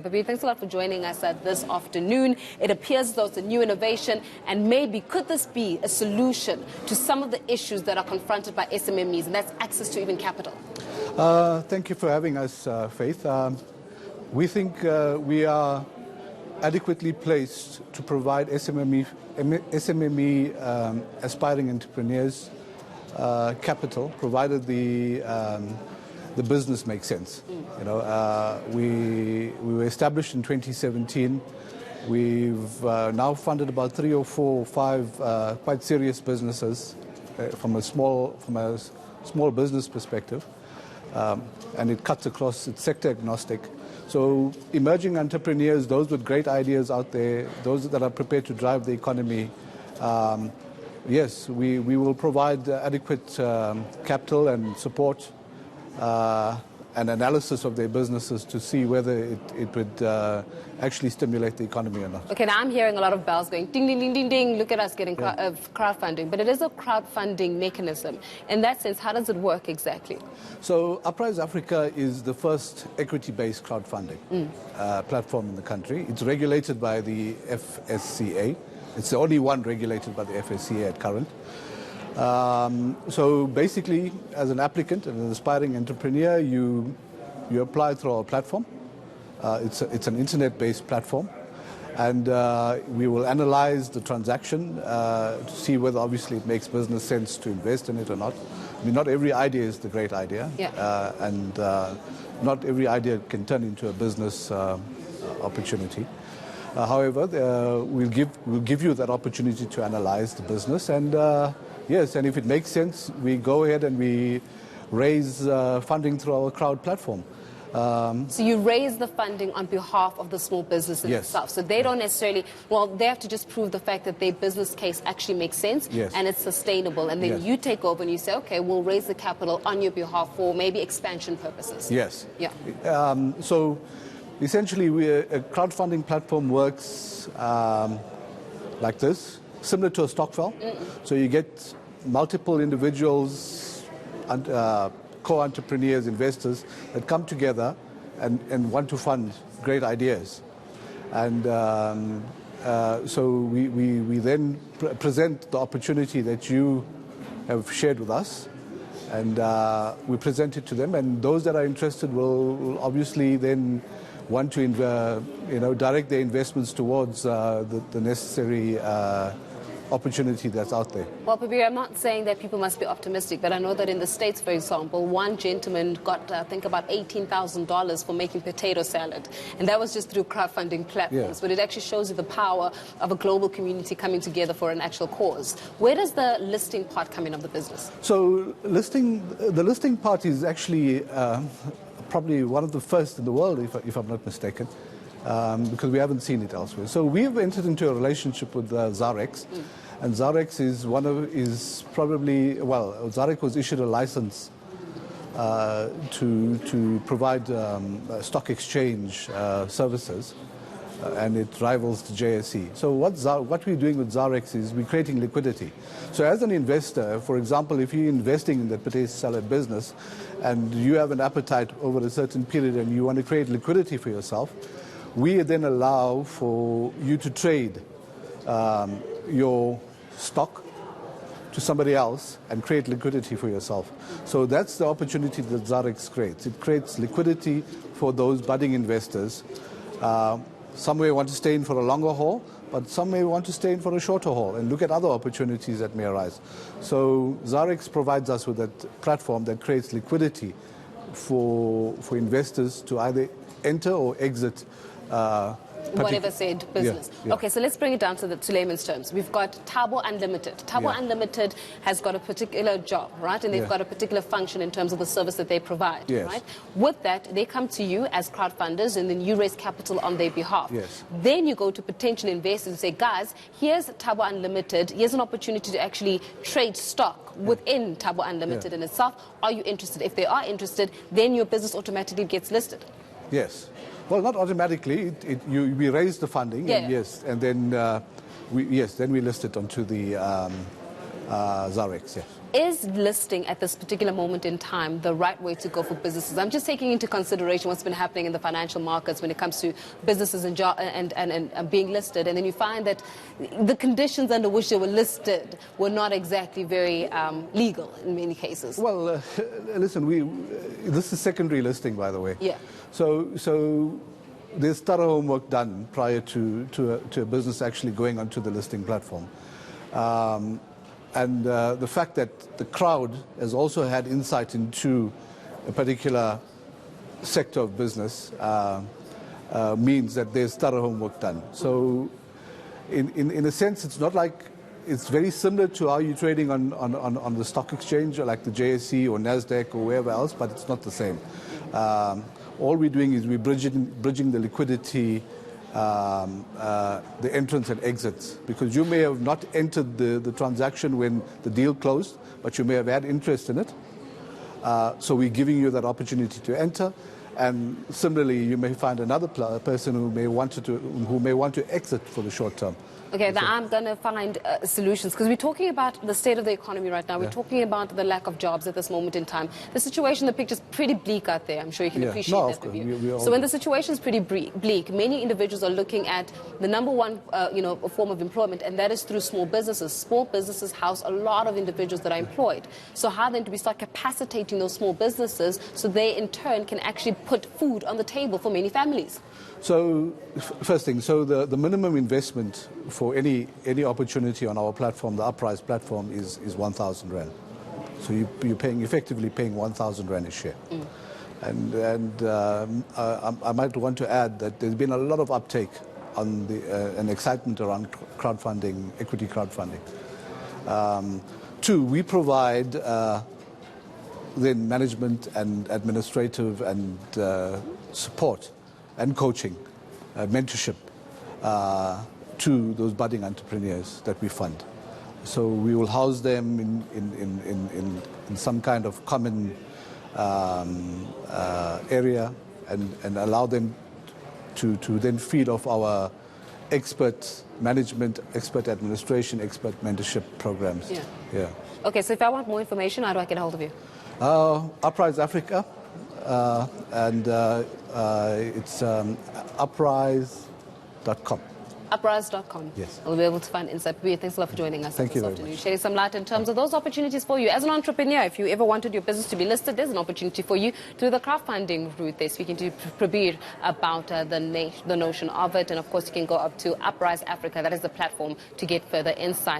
Babi, thanks a lot for joining us this afternoon. It appears though it's a new innovation, and maybe could this be a solution to some of the issues that are confronted by SMMEs, and that's access to even capital? Thank you for having us, Faith. We think we are adequately placed to provide SMME aspiring entrepreneurs capital, provided the business makes sense. You know, we were established in 2017. We've now funded about 3 or 4 or 5 quite serious businesses from a small business perspective, and it cuts across, it's sector agnostic. So emerging entrepreneurs, those with great ideas out there, those that are prepared to drive the economy, yes, we will provide adequate capital and support and analysis of their businesses to see whether it would actually stimulate the economy or not. Okay, now I'm hearing a lot of bells going ding, ding, ding, ding, ding. Look at us getting crowdfunding. But it is a crowdfunding mechanism. In that sense, how does it work exactly? So Uprise Africa is the first equity-based crowdfunding platform in the country. It's regulated by the FSCA. It's the only one regulated by the FSCA at current. So basically, as an applicant and an aspiring entrepreneur, you apply through our platform. It's an internet-based platform, and we will analyze the transaction to see whether obviously it makes business sense to invest in it or not. I mean, not every idea is the great idea, and not every idea can turn into a business opportunity. However, we'll give you that opportunity to analyze the business, and yes, and if it makes sense, we go ahead and we raise funding through our crowd platform. So you raise the funding on behalf of the small business itself. So they don't necessarily, well, they have to just prove the fact that their business case actually makes sense and it's sustainable. And then you take over and you say, okay, we'll raise the capital on your behalf for maybe expansion purposes. Yes. Yeah. So essentially, a crowdfunding platform works like this, similar to a stokvel. So you get multiple individuals and co-entrepreneurs, investors that come together and want to fund great ideas. And so we then present the opportunity that you have shared with us, and we present it to them, and those that are interested will obviously then want to direct their investments towards the necessary opportunity that's out there. Well, Pabir, I'm not saying that people must be optimistic, but I know that in the States, for example, one gentleman got, I think, about $18,000 for making potato salad. And that was just through crowdfunding platforms. But it actually shows you the power of a global community coming together for an actual cause. Where does the listing part come in of the business? So the listing part is actually probably one of the first in the world, if I'm not mistaken. Because we haven't seen it elsewhere. So we've entered into a relationship with Zarex, and Zarex is probably, well, Zarex was issued a license to provide stock exchange services, and it rivals the JSE. So what we're doing with Zarex is we're creating liquidity. So as an investor, for example, if you're investing in the potato salad business and you have an appetite over a certain period and you want to create liquidity for yourself, we then allow for you to trade your stock to somebody else and create liquidity for yourself. So that's the opportunity that Zarex creates. It creates liquidity for those budding investors. Some may want to stay in for a longer haul, but some may want to stay in for a shorter haul and look at other opportunities that may arise. So Zarex provides us with that platform that creates liquidity for investors to either enter or exit whatever said business. Okay, so let's bring it down to layman's terms. We've got Thabo Unlimited. Thabo Unlimited has got a particular job, right? And they've got a particular function in terms of the service that they provide, right? With that, they come to you as crowdfunders, and then you raise capital on their behalf. Then you go to potential investors and say, guys, here's Thabo Unlimited. Here's an opportunity to actually trade stock within Thabo Unlimited in itself. Are you interested? If they are interested, then your business automatically gets listed. Yes. Well, not automatically. We raise the funding, and then we list it onto the Zarex. Yes. Is listing at this particular moment in time the right way to go for businesses? I'm just taking into consideration what's been happening in the financial markets when it comes to businesses and being listed, and then you find that the conditions under which they were listed were not exactly very legal in many cases. Well, listen, this is secondary listing, by the way. Yeah. So there's thorough homework done prior to a business actually going onto the listing platform. And the fact that the crowd has also had insight into a particular sector of business means that there's thorough homework done. So in a sense, it's not like, it's very similar to how you're trading on the stock exchange, or like the JSE or NASDAQ or wherever else, but it's not the same. All we're doing is we're bridging the liquidity, the entrance and exits, because you may have not entered the transaction when the deal closed, but you may have had interest in it. So we're giving you that opportunity to enter, and similarly, you may find another person who may want to exit for the short term. Okay, now I'm going to find solutions, because we're talking about the state of the economy right now. We're talking about the lack of jobs at this moment in time. The situation, the picture's pretty bleak out there. I'm sure you can appreciate that. Of course. So when the situation's pretty bleak, many individuals are looking at the number one form of employment, and that is through small businesses. Small businesses house a lot of individuals that are employed. So how then do we start capacitating those small businesses so they in turn can actually put food on the table for many families? So, first thing, so the minimum investment for any opportunity on our platform, the Uprise platform, is 1,000 Rand. So you're effectively paying 1,000 Rand a share. And I might want to add that there's been a lot of uptake on and excitement around crowdfunding, equity crowdfunding. Two, we provide then management and administrative and support and coaching, mentorship to those budding entrepreneurs that we fund. So we will house them in some kind of common area and allow them to then feed off our expert management, expert administration, expert mentorship programs. Yeah. Okay, so if I want more information, how do I get a hold of you? Uprise Africa. And it's uprise.com. Uprise.com. Yes. We'll be able to find insight. Thanks a lot for joining us Thank you this very afternoon. much. Shedding some light in terms of those opportunities for you. As an entrepreneur, if you ever wanted your business to be listed, there's an opportunity for you through the crowdfunding route. They're speaking to Prabir about the notion of it. And of course, you can go up to Uprise Africa. That is the platform to get further insight.